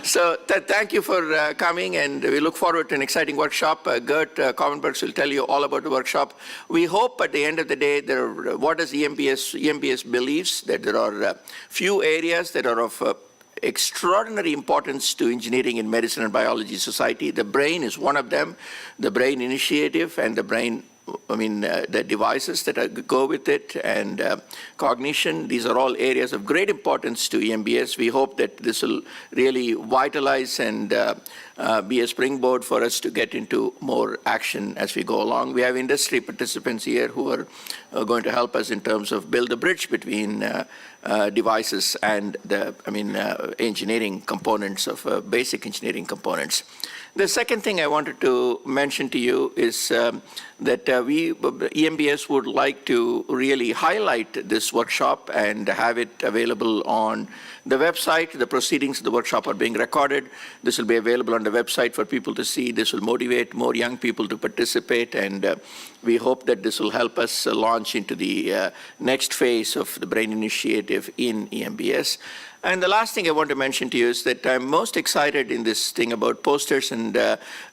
So thank you for coming, and we look forward to an exciting workshop. Gert Cauwenberghs will tell you all about the workshop. We hope at the end of the day, what does EMBS believes, that there are few areas that are of extraordinary importance to engineering in medicine and biology society. The brain is one of them, the brain initiative and the brain, the devices that go with it, and cognition. These are all areas of great importance to EMBS. We hope that this will really vitalize and be a springboard for us to get into more action as we go along. We have industry participants here who are going to help us in terms of build a bridge between devices and the engineering components of basic engineering components. The second thing I wanted to mention to you is that EMBS would like to really highlight this workshop and have it available on the website. The proceedings of the workshop are being recorded. This will be available on the website for people to see. This will motivate more young people to participate, and we hope that this will help us launch into the next phase of the Brain Initiative in EMBS. And the last thing I want to mention to you is that I'm most excited in this thing about posters and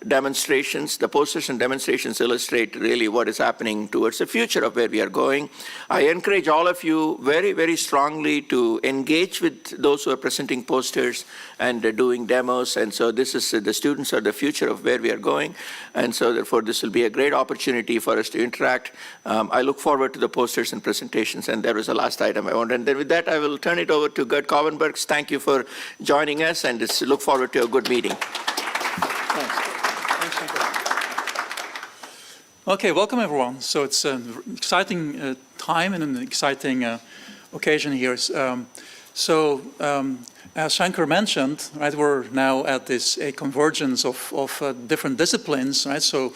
demonstrations. The posters and demonstrations illustrate really what is happening towards the future of where we are going. I encourage all of you very, very strongly to engage with those who are presenting posters and doing demos. And so this is the students are the future of where we are going. And so therefore this will be a great opportunity for us to interact. I look forward to the posters and presentations. And that was the last item I wanted. And then with that, I will turn it over to Gert Cauwenberghs. Thank you for joining us, and look forward to a good meeting. Thanks. Okay, welcome everyone. So it's an exciting time and an exciting occasion here. As Shankar mentioned, right, we're now at a convergence of different disciplines, right? So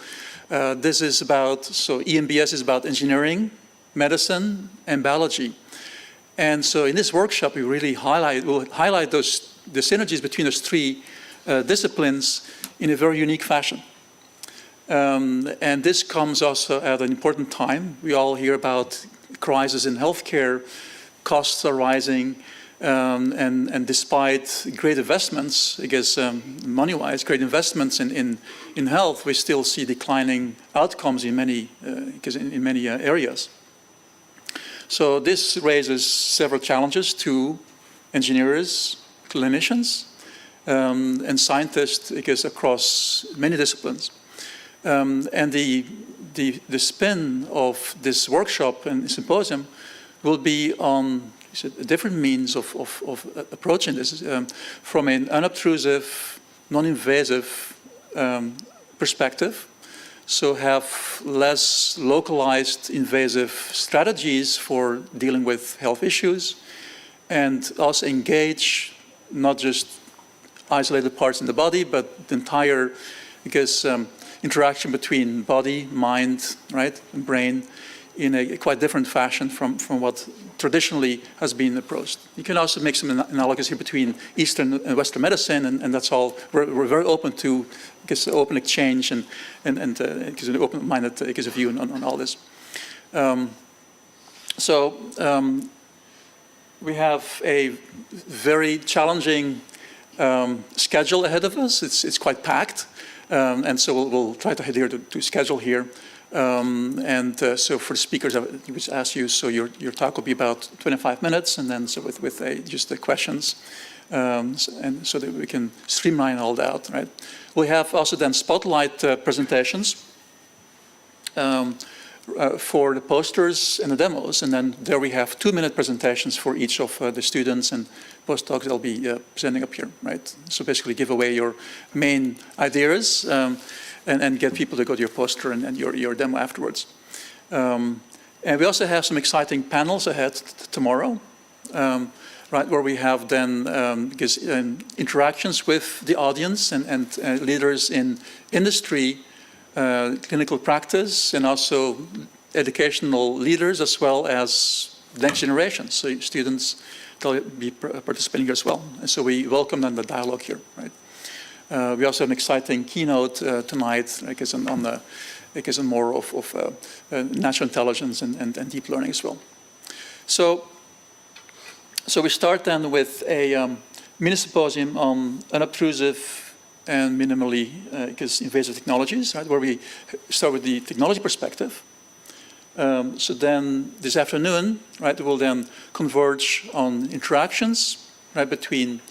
EMBS is about engineering, medicine, and biology. And so in this workshop, we'll highlight the synergies between those three disciplines in a very unique fashion. And this comes also at an important time. We all hear about crisis in healthcare, costs are rising, and despite great investments, I guess money-wise, great investments in health, we still see declining outcomes in many areas. So this raises several challenges to engineers, clinicians, and scientists, I guess, across many disciplines. And the spin of this workshop and symposium will be on different means of approaching this from an unobtrusive, non-invasive perspective. So have less localized invasive strategies for dealing with health issues, and also engage not just isolated parts in the body, but the entire, interaction between body, mind, right, and brain in a quite different fashion from what traditionally has been approached. You can also make some analogies here between Eastern and Western medicine, and that's all. We're very open to open exchange and an open-minded view on all this. We have a very challenging schedule ahead of us. It's quite packed, and so we'll try to adhere to schedule here. So for the speakers, I would just ask you, so your talk will be about 25 minutes, and then so with just the questions, and so that we can streamline all that, right? We have also then spotlight presentations for the posters and the demos, and then there we have 2-minute presentations for each of the students and postdocs that'll be presenting up here, right? So basically give away your main ideas and get people to go to your poster and your demo afterwards. And we also have some exciting panels ahead tomorrow, right, where we have then interactions with the audience and leaders in industry, clinical practice, and also educational leaders, as well as the next generation. So students will be participating here as well. And so we welcome them the dialogue here, right? We also have an exciting keynote tonight, I guess, on more of natural intelligence and deep learning as well. So So we start then with a mini symposium on unobtrusive and minimally invasive technologies, right, where we start with the technology perspective. So then this afternoon, right, we'll then converge on interactions, right, between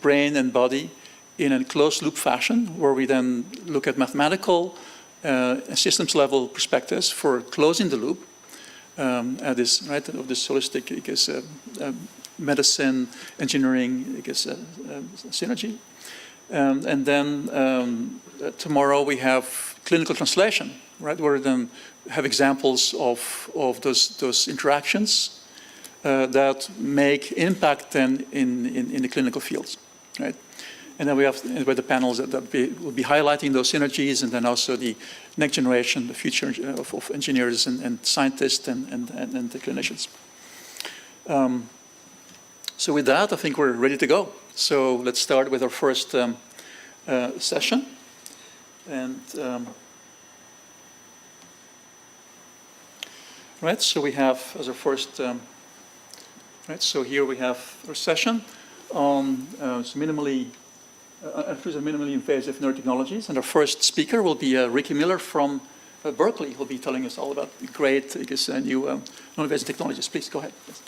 brain and body in a closed loop fashion, where we then look at mathematical systems level perspectives for closing the loop at this, right, of this holistic medicine, engineering synergy. And then tomorrow we have clinical translation, right, where we then have examples of those interactions that make impact then in the clinical fields, right? And then we have the panels that will be highlighting those synergies, and then also the next generation, the future of engineers and scientists and the clinicians. So with that, I think we're ready to go. So let's start with our first session. And right, so we have as our first, right, so here we have our session on minimally invasive neurotechnologies. And our first speaker will be Ricky Miller from Berkeley. He'll be telling us all about great new non-invasive technologies. Please go ahead. Yes.